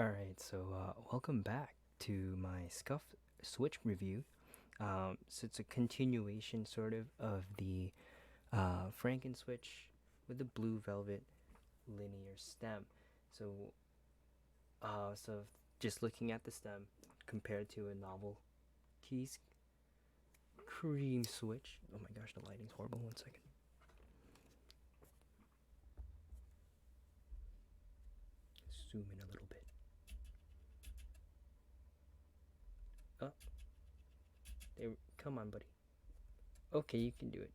Alright, so welcome back to my Scuffed Switch review. So it's a continuation sort of the frankenswitch with the blue velvet linear stem. So just looking at the stem compared to a novel keys cream switch. Oh my gosh, the lighting's horrible. 1 second. Zoom in a little bit. Oh, there. Come on, buddy. Okay, you can do it.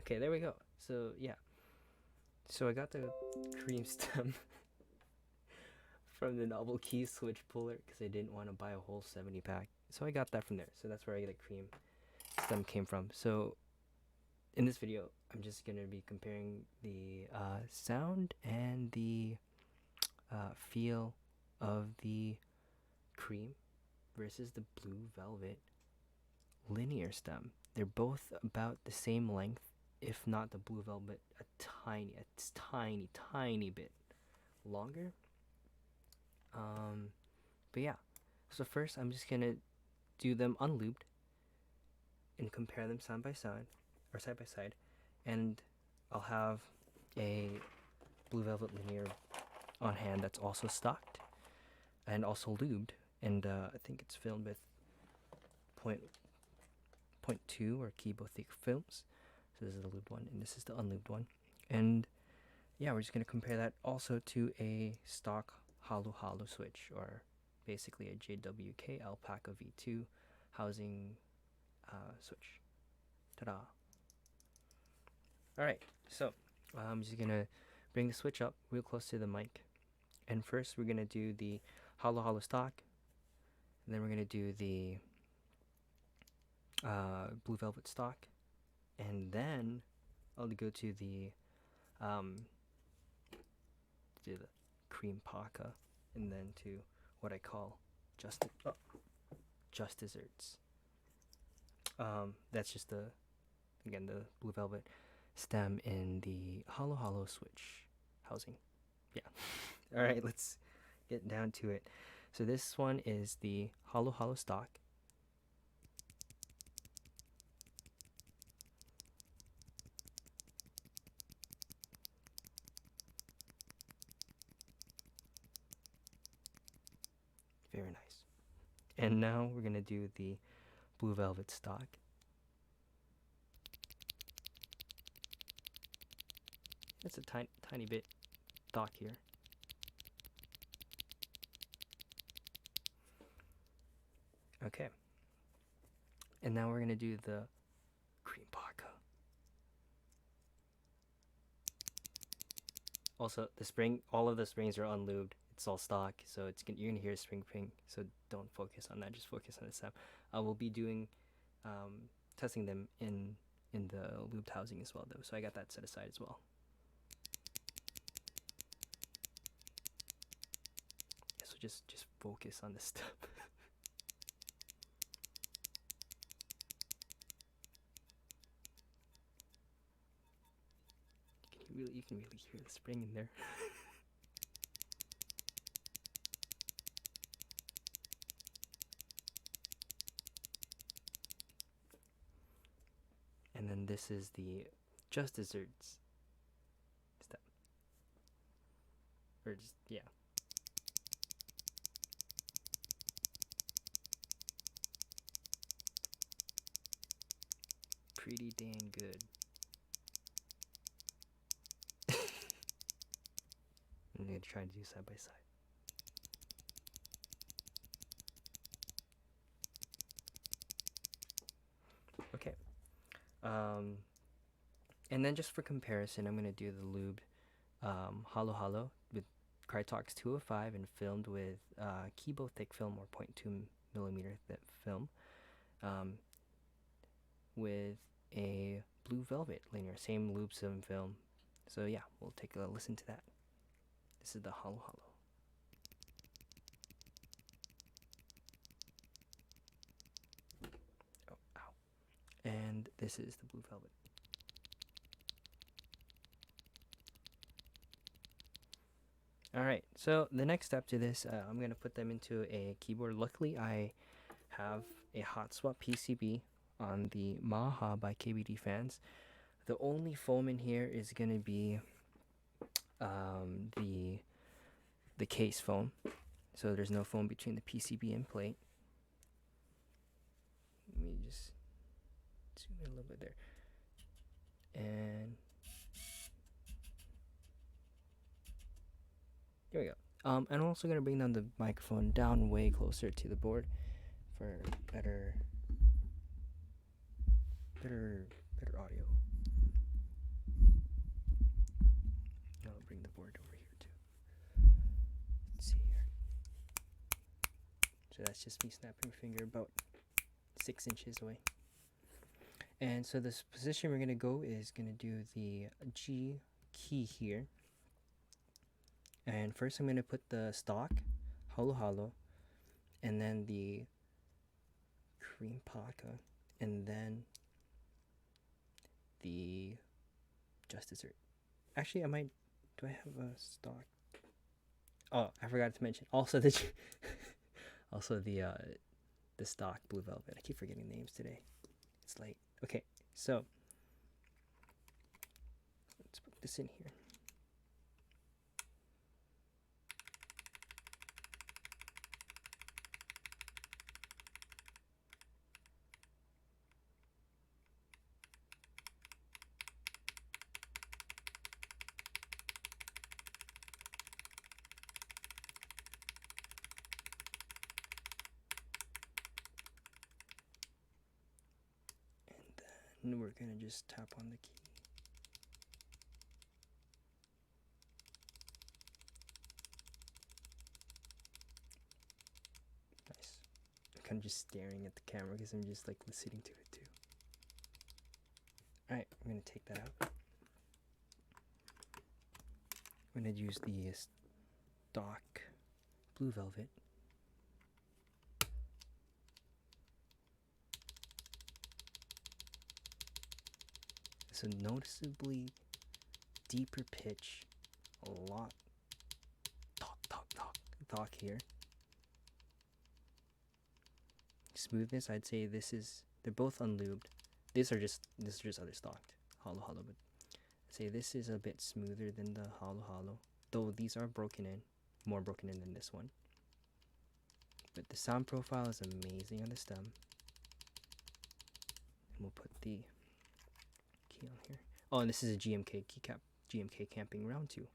Okay, there we go. So yeah, so I got the cream stem from the novel key switch puller because I didn't want to buy a whole 70 pack. So I got that from there. So that's where I get the cream stem came from. So in this video, I'm just gonna be comparing the sound and the feel of the cream versus the blue velvet linear stem. They're both about the same length, if not the blue velvet a tiny bit longer. But yeah, so first I'm just gonna do them unlubed and compare them side by side, and I'll have a blue velvet linear on hand that's also stocked and also lubed, and I think it's filmed with point 0.2 or Kebo thick films. So this is the lubed one and this is the unlubed one, and yeah, we're just going to compare that also to a stock Halu-halo switch, or basically a JWK Alpaca V2 housing switch. Ta-da! Alright, so I'm just going to bring the switch up real close to the mic, and first we're going to do the Halu-halo Stock, and then we're going to do the blue velvet stock, and then I'll go to the Creampaca, and then to what I call just desserts. That's just the blue velvet stem in the Halu-halo switch housing. Yeah. All right, let's get down to it. So this one is the Halu-halo Stock. Very nice. And now we're gonna do the blue velvet stock. It's a tiny bit thock here. Okay. And now we're gonna do the Creampaca. Also, the spring, all of the springs are unlubed. It's all stock, so you're gonna hear a spring ping. So don't focus on that. Just focus on the stem. I will be doing testing them in the lubed housing as well, though. So I got that set aside as well. Yeah, so just focus on the stem. You can really hear the spring in there. And then this is the just desserts step. Or just, yeah. Pretty dang good. I'm gonna try to do side by side. Okay. And then just for comparison, I'm gonna do the lubed Halu-halo with Krytox 205 and filmed with Kebo thick film, or 0.2 millimeter thick film, with a blue velvet linear, same lube sim film. So yeah, we'll take a listen to that. This is the Halu-halo. Oh, ow. And this is the blue velvet. All right. So the next step to this, I'm gonna put them into a keyboard. Luckily, I have a hot swap PCB on the Maja by KBDFans. The only foam in here is gonna be the case foam, so there's no foam between the PCB and plate. Let me just zoom in a little bit there, and there we go. And I'm also gonna bring down the microphone down way closer to the board for better audio. I'll bring the board over here too. Let's see here. So that's just me snapping my finger about 6 inches away. And so this position we're gonna go is gonna do the G key here. And first I'm gonna put the stock Halu-halo, and then the Creampaca, and then the Dessert. Actually, do I have a stock? Oh, I forgot to mention. Also the stock blue velvet. I keep forgetting names today. It's late. Okay, so let's put this in here. And we're gonna just tap on the key. Nice. I'm kind of just staring at the camera because I'm just like listening to it too. Alright, I'm gonna take that out. I'm gonna use the stock blue velvet. It's a noticeably deeper pitch, a lot thock here. Smoothness, I'd say they're both unlubed. This is just other stocked Halu-halo, but I'd say this is a bit smoother than the Halu-halo, though these are more broken in than this one. But the sound profile is amazing on the stem. And we'll put the key on here. Oh, and this is a GMK keycap, GMK camping round 2.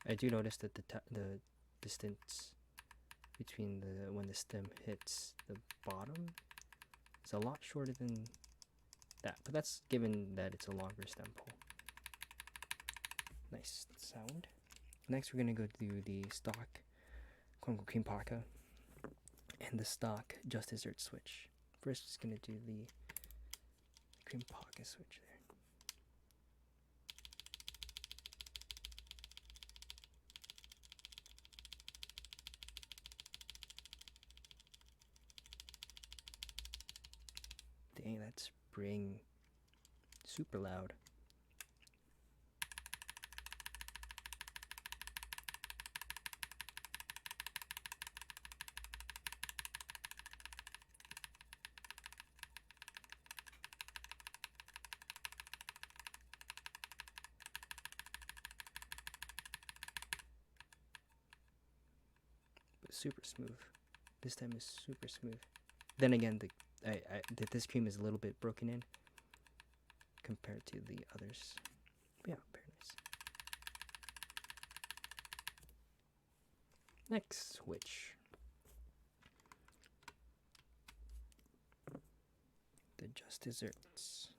I do notice that the distance between when the stem hits the bottom is a lot shorter than that, but that's given that it's a longer stem pole. Nice sound. Next we're gonna go to the stock Creampaca and the stock Dessert switch. First just gonna do the Creampaca switch there. Dang, that spring super loud. But super smooth. This time is super smooth. Then again, this cream is a little bit broken in compared to the others. But yeah, very nice. Next switch. The Desserts.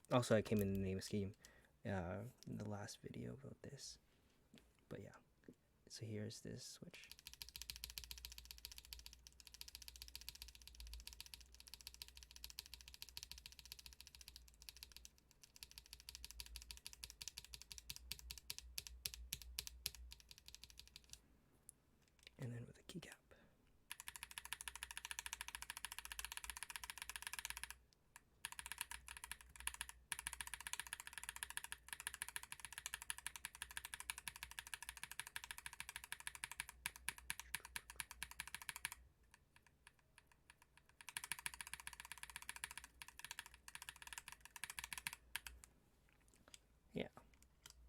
Also, I came in the name scheme in the last video about this. But yeah, so here's this switch.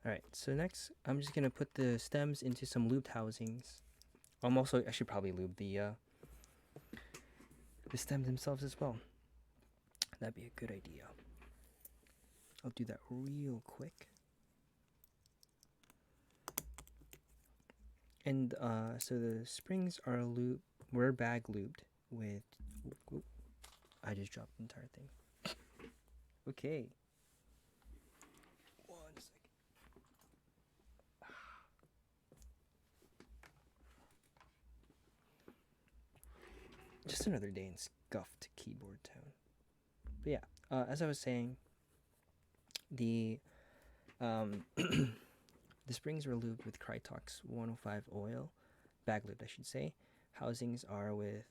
Alright, so next I'm just gonna put the stems into some lubed housings. I should probably lube the stems themselves as well. That'd be a good idea. I'll do that real quick. And so the springs were bag lubed with. Whoop, I just dropped the entire thing. Okay. 1 second. Just another day in Scuffed keyboard town. But yeah, as I was saying, the the springs were lubed with Krytox 105 oil, bag lubed I should say. Housings are with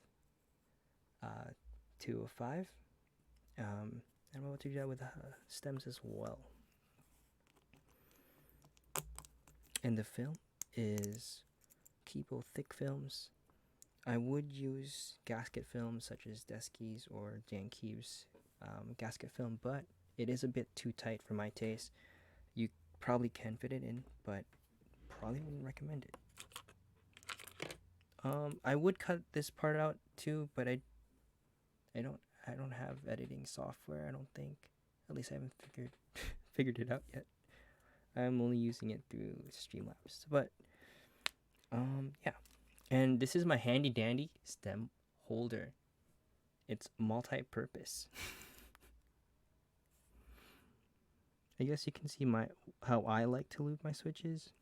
205. And I'm about to do that with stems as well. And the film is Kebo thick films. I would use gasket films such as Deskies or Jankee's gasket film, but it is a bit too tight for my taste. You probably can fit it in, but probably wouldn't recommend it. I would cut this part out too, but I don't have editing software, I don't think. At least I haven't figured it out yet. I'm only using it through Streamlabs. But yeah. And this is my handy dandy stem holder. It's multi-purpose. I guess you can see how I like to lube my switches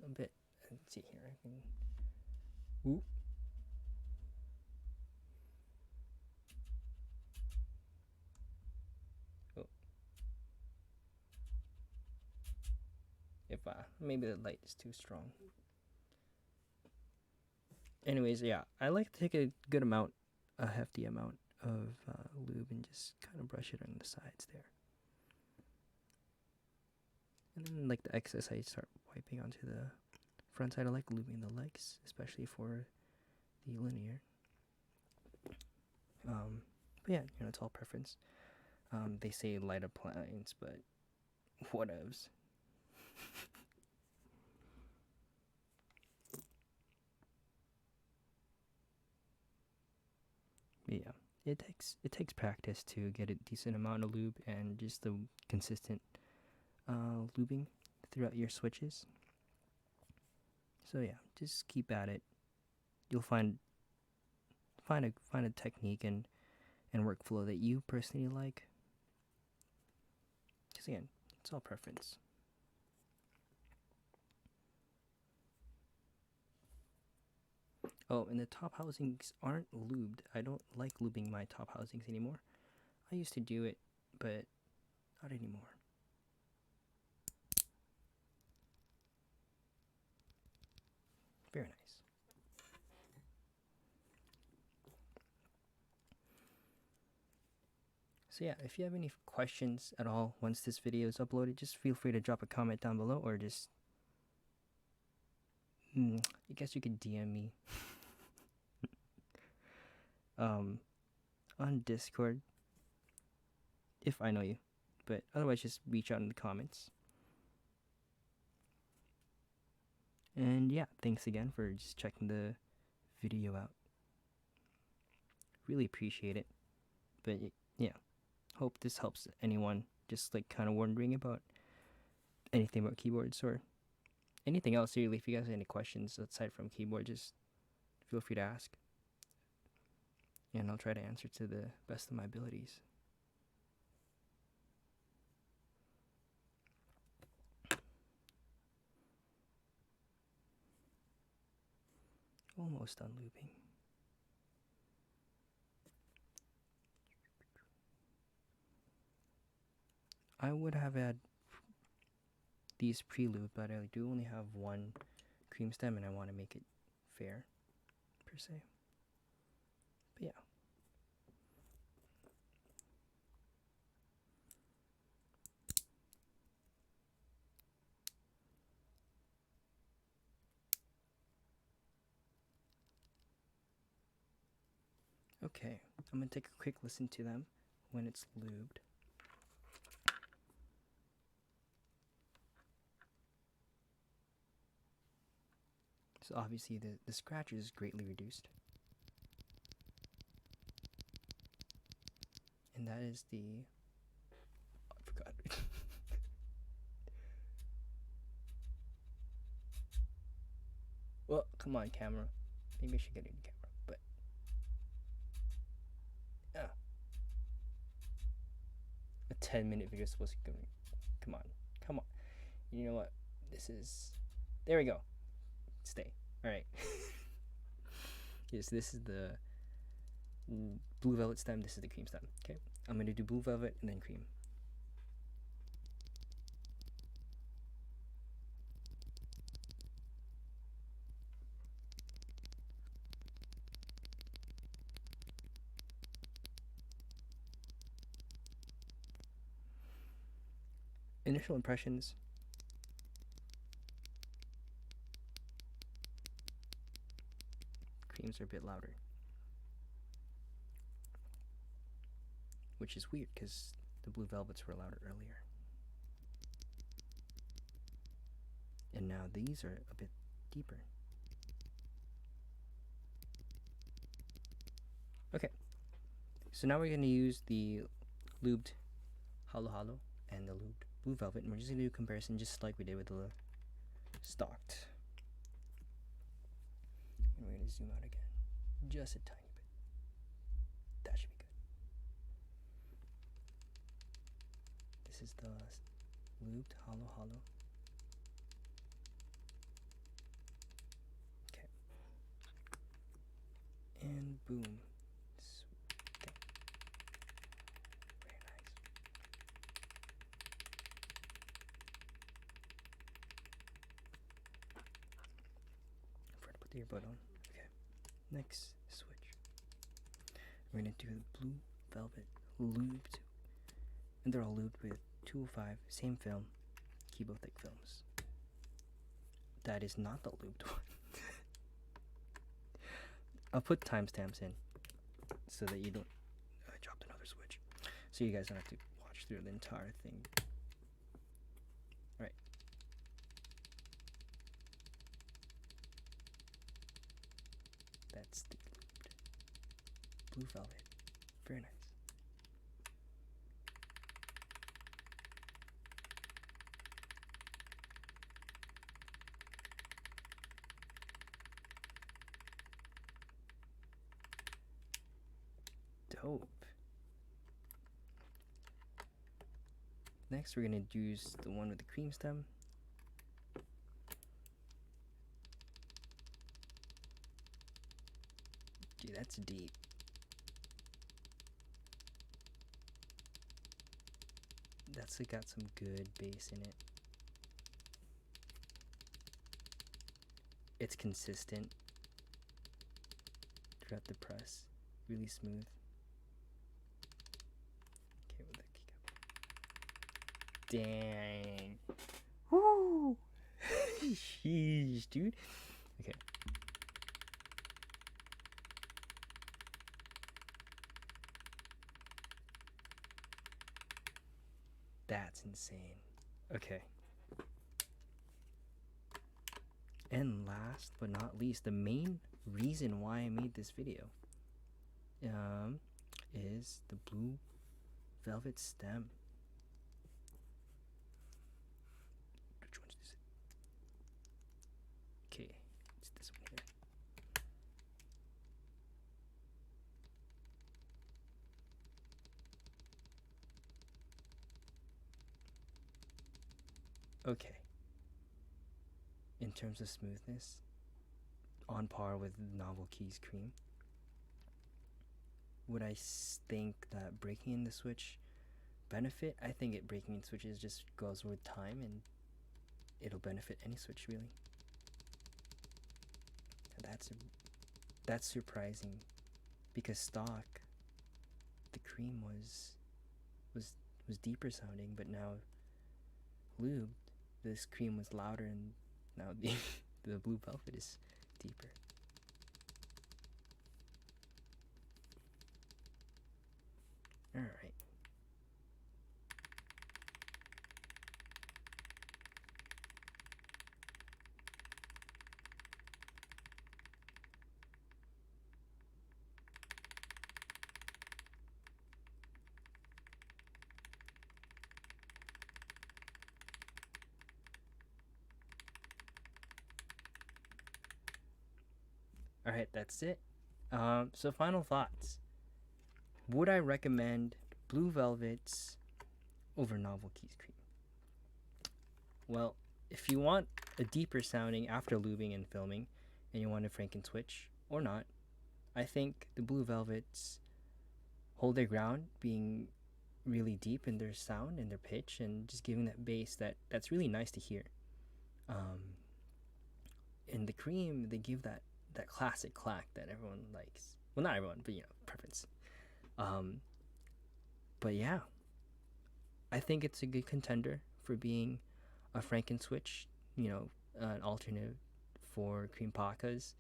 a bit. Let's see here. I can. Ooh. Oh. If maybe the light is too strong. Anyways, yeah, I like to take a good amount, a hefty amount of lube and just kind of brush it on the sides there. And then like the excess I start wiping onto the front side. I like lubing the legs, especially for the linear. But yeah, it's all preference. They say light appliance, but whatevs. Yeah, it takes practice to get a decent amount of lube and just the consistent lubing throughout your switches. So yeah, just keep at it. You'll find a technique and workflow that you personally like. Because again, it's all preference. Oh, and the top housings aren't lubed. I don't like lubing my top housings anymore. I used to do it, but not anymore. Very nice. So yeah, if you have any questions at all once this video is uploaded, just feel free to drop a comment down below or just I guess you could DM me on Discord if I know you, but otherwise just reach out in the comments. And yeah, thanks again for just checking the video out. Really appreciate it. But yeah, hope this helps anyone just like kind of wondering about anything about keyboards or anything else really. If you guys have any questions aside from keyboard, just feel free to ask. And I'll try to answer to the best of my abilities. Almost done lubing. I would have had these pre-lubed, but I do only have one cream stem and I want to make it fair, per se. But yeah. Okay, I'm going to take a quick listen to them when it's lubed. So obviously the scratch is greatly reduced. And that is the... Oh, I forgot. Well, come on, camera. Maybe I should get a new camera, but... Yeah. A 10-minute video is supposed to go. Come on. Come on. You know what? This is... There we go. Stay. Alright. Yes, this is the blue velvet stem. This is the cream stem. Okay. I'm going to do blue velvet and then cream. Initial impressions. Creams are a bit louder, which is weird because the blue velvets were louder earlier, and now these are a bit deeper. Okay, so now we're going to use the Lubed Halu-halo and the Lubed Blue Velvet, and we're just going to do a comparison just like we did with the stocked. And we're going to zoom out again, just a tiny bit. That should be good. This is the Lubed Halu-halo. Okay. And boom. Okay. Very nice. Forgot to put the earbud on. Okay. Next switch. We're gonna do the blue velvet lubed, and they're all lubed with 205 same film, Kebo thick films. That is not the lubed one. I'll put timestamps in so that you don't. I dropped another switch, so you guys don't have to watch through the entire thing. All right. That's the lubed blue velvet. Very nice. Dope. Next, we're gonna use the one with the cream stem. Dude, that's deep. That's got some good bass in it. It's consistent throughout the press. Really smooth. Okay, with the keycap. Dang. Woo! Sheesh, dude. Okay. That's insane. Okay. And last but not least, the main reason why I made this video is the blue velvet stem. Which one is this? Okay, it's this one here. Okay. In terms of smoothness, on par with Novel Keys Cream. Would I think that breaking in the switch benefit? I think breaking in switches just goes with time, and it'll benefit any switch really. And that's surprising, because stock, the cream was deeper sounding, but now lubed, this cream was louder, and now the blue velvet is deeper. All right. Alright, that's it. So final thoughts. Would I recommend Blue Velvets over Novel Keys Cream? Well, if you want a deeper sounding after lubing and filming, and you want a frankenswitch or not, I think the Blue Velvets hold their ground, being really deep in their sound and their pitch, and just giving that bass that's really nice to hear. In the cream, they give that classic clack that everyone likes. Well, not everyone, but preference. But yeah, I think it's a good contender for being a frankenswitch. An alternate for Creampacas,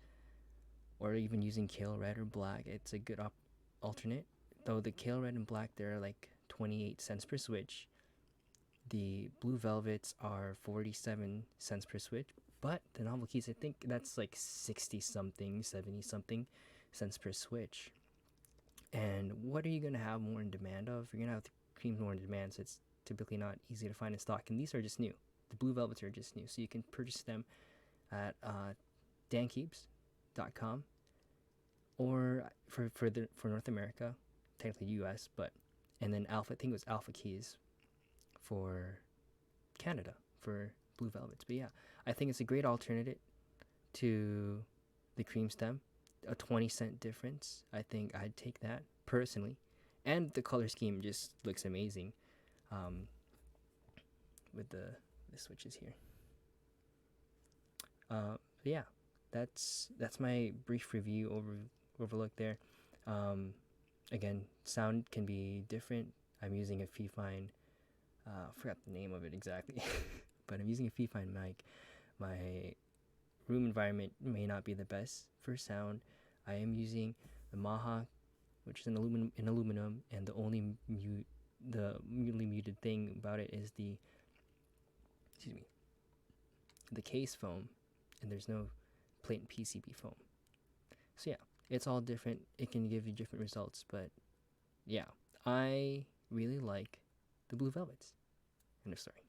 or even using kale red or black. It's a good alternate. Though the kale red and black, they're like 28 cents per switch. The Blue Velvets are 47 cents per switch. But the Novel Keys, I think that's like 60 something, 70 something cents per switch. And what are you going to have more in demand of? You're going to have the creams more in demand, so it's typically not easy to find in stock. And these are just new. The Blue Velvets are just new. So you can purchase them at dankeeps.com, or for North America, technically US, and then Alpha, I think it was Alpha Keys for Canada for Blue Velvets. But yeah, I think it's a great alternative to the cream stem. A 20-cent difference, I think I'd take that personally. And the color scheme just looks amazing with the switches here. Yeah, that's my brief review overlook there. Again, sound can be different. I'm using a Fifine, forgot the name of it exactly, but I'm using a Fifine mic. My room environment may not be the best for sound. I am using the Maja, which is an aluminum, and the only muted thing about it is the case foam, and there's no plate and PCB foam. So yeah, it's all different. It can give you different results, but yeah, I really like the Blue Velvets. End of story.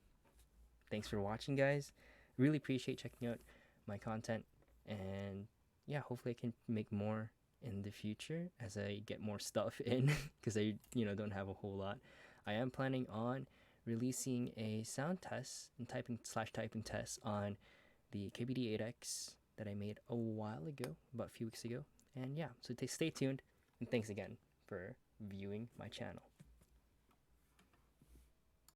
Thanks for watching, guys. Really appreciate checking out my content, and yeah, hopefully I can make more in the future as I get more stuff in, because I don't have a whole lot. I am planning on releasing a sound test and typing test on the KBD8X that I made a while ago, about a few weeks ago. And yeah, so stay tuned, and thanks again for viewing my channel.